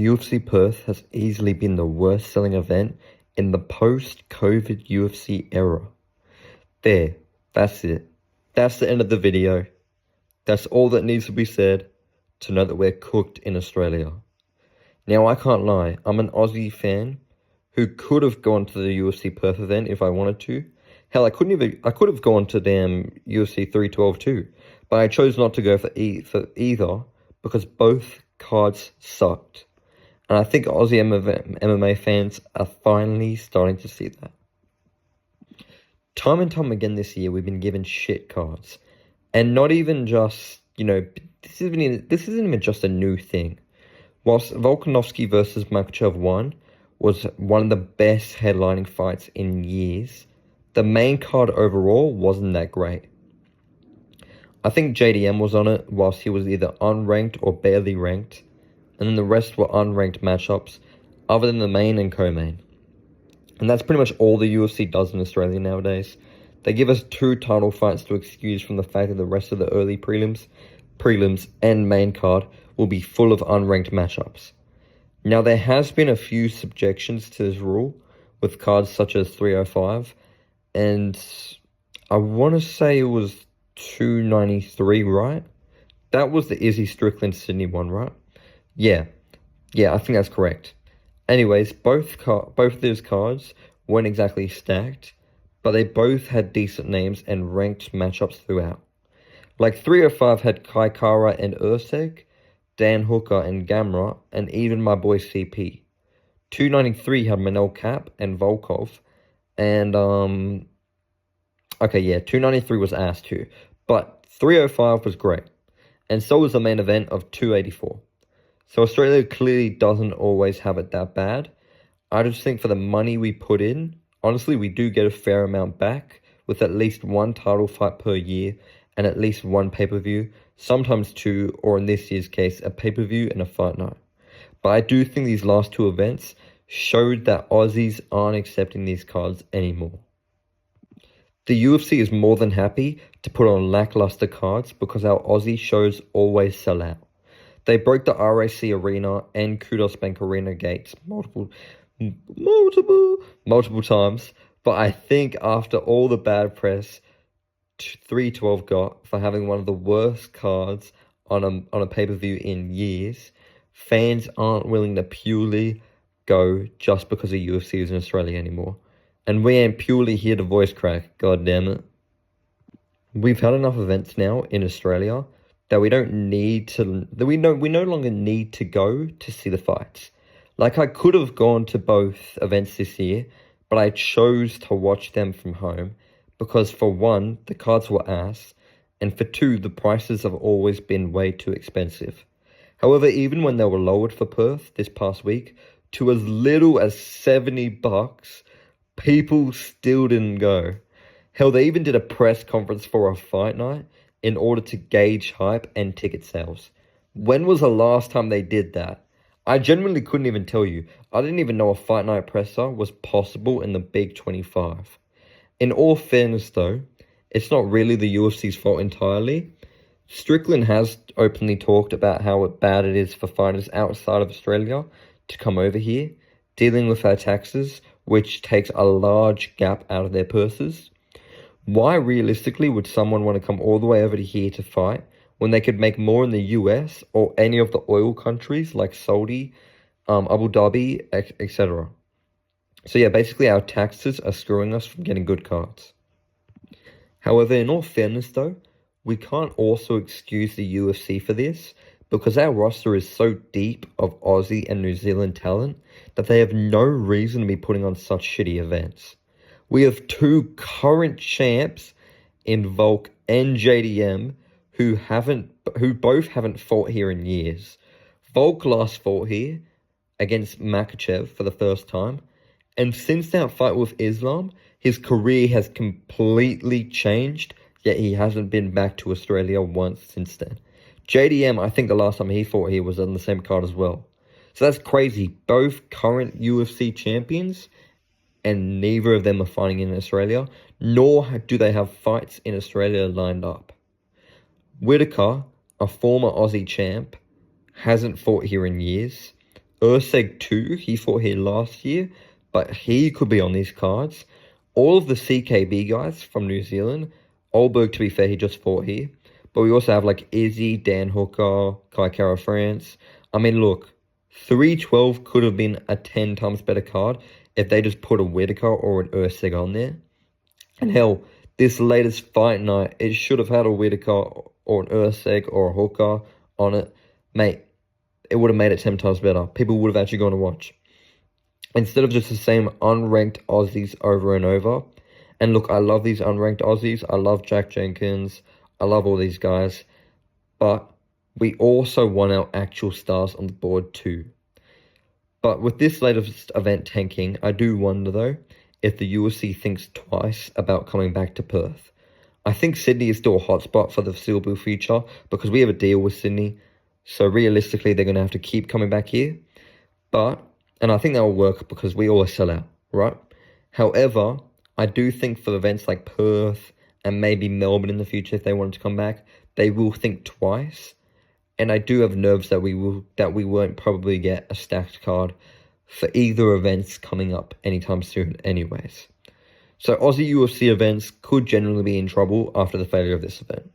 UFC Perth has easily been the worst selling event in the post-COVID UFC era. There, that's it. That's the end of the video. That's all that needs to be said to know that we're cooked in Australia. Now, I can't lie, I'm an Aussie fan who could have gone to the UFC Perth event if I wanted to. Hell, I could have gone to damn UFC 312 too, but I chose not to go for either because both cards sucked. And I think Aussie MMA fans are finally starting to see that. Time and time again this year, we've been given shit cards. And not even just, this isn't even just a new thing. Whilst Volkanovski versus Makhachev 1 was one of the best headlining fights in years, the main card overall wasn't that great. I think JDM was on it whilst he was either unranked or barely ranked, and then the rest were unranked matchups, other than the main and co-main. And that's pretty much all the UFC does in Australia nowadays. They give us 2 title fights to excuse from the fact that the rest of the early prelims and main card will be full of unranked matchups. Now, there has been a few subjections to this rule, with cards such as 305, and I want to say it was 293, right? That was the Izzy Strickland Sydney one, right? Yeah, I think that's correct. Anyways, both of those cards weren't exactly stacked, but they both had decent names and ranked matchups throughout. Like 305 had Kai Kara and Urseg, Dan Hooker and Gamrot, and even my boy CP. 293 had Manel Cap and Volkov, and 293 was ass too, but 305 was great, and so was the main event of 284. So Australia clearly doesn't always have it that bad. I just think for the money we put in, honestly, we do get a fair amount back with at least 1 title fight per year and at least 1 pay-per-view, sometimes 2, or in this year's case, a pay-per-view and a fight night. But I do think these last 2 events showed that Aussies aren't accepting these cards anymore. The UFC is more than happy to put on lackluster cards because our Aussie shows always sell out. They broke the RAC Arena and Kudos Bank Arena gates multiple times, but I think after all the bad press 312 got for having one of the worst cards on a pay-per-view in years, fans aren't willing to purely go just because the UFC is in Australia anymore. And we ain't purely here to voice crack, god damn it. We've had enough events now in Australia that we no longer need to go to see the fights. Like, I could have gone to both events this year, but I chose to watch them from home because, for one, the cards were ass, and for 2, the prices have always been way too expensive. However, even when they were lowered for Perth this past week to as little as $70, people still didn't go. Hell, they even did a press conference for a fight night in order to gauge hype and ticket sales. When was the last time they did that? I genuinely couldn't even tell you. I didn't even know a fight night presser was possible in the Big 25. In all fairness though, it's not really the UFC's fault entirely. Strickland has openly talked about how bad it is for fighters outside of Australia to come over here, dealing with our taxes, which takes a large gap out of their purses. Why realistically would someone want to come all the way over to here to fight when they could make more in the US or any of the oil countries like Saudi, Abu Dhabi, etc.? So yeah, basically our taxes are screwing us from getting good cards. However, in all fairness though, we can't also excuse the UFC for this because our roster is so deep of Aussie and New Zealand talent that they have no reason to be putting on such shitty events. We have 2 current champs in Volk and JDM who both haven't fought here in years. Volk last fought here against Makhachev for the first time, and since that fight with Islam, his career has completely changed, yet he hasn't been back to Australia once since then. JDM, I think the last time he fought here was on the same card as well. So that's crazy. Both current UFC champions, and neither of them are fighting in Australia, nor do they have fights in Australia lined up. Whitaker, a former Aussie champ, hasn't fought here in years. Urseg 2, he fought here last year, but he could be on these cards. All of the CKB guys from New Zealand. Olberg, to be fair, he just fought here. But we also have like Izzy, Dan Hooker, Kai Kara France. I mean, look, 312 could have been a 10 times better card if they just put a Whitaker or an Urseg on there. And hell, this latest fight night, it should have had a Whitaker or an Urseg or a Hooker on it. Mate, it would have made it 10 times better. People would have actually gone to watch. Instead of just the same unranked Aussies over and over. And look, I love these unranked Aussies. I love Jack Jenkins. I love all these guys. But we also want our actual stars on the board too. But with this latest event tanking, I do wonder though, if the UFC thinks twice about coming back to Perth. I think Sydney is still a hotspot for the foreseeable future because we have a deal with Sydney. So realistically, they're going to have to keep coming back here. And I think that will work because we always sell out, right? However, I do think for events like Perth and maybe Melbourne in the future, if they wanted to come back, they will think twice. And I do have nerves that we won't probably get a stacked card for either events coming up anytime soon anyways. So Aussie UFC events could generally be in trouble after the failure of this event.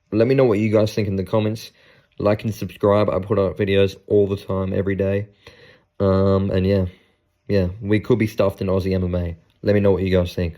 But let me know what you guys think in the comments. Like and subscribe. I put out videos all the time, every day. And yeah, we could be stuffed in Aussie MMA. Let me know what you guys think.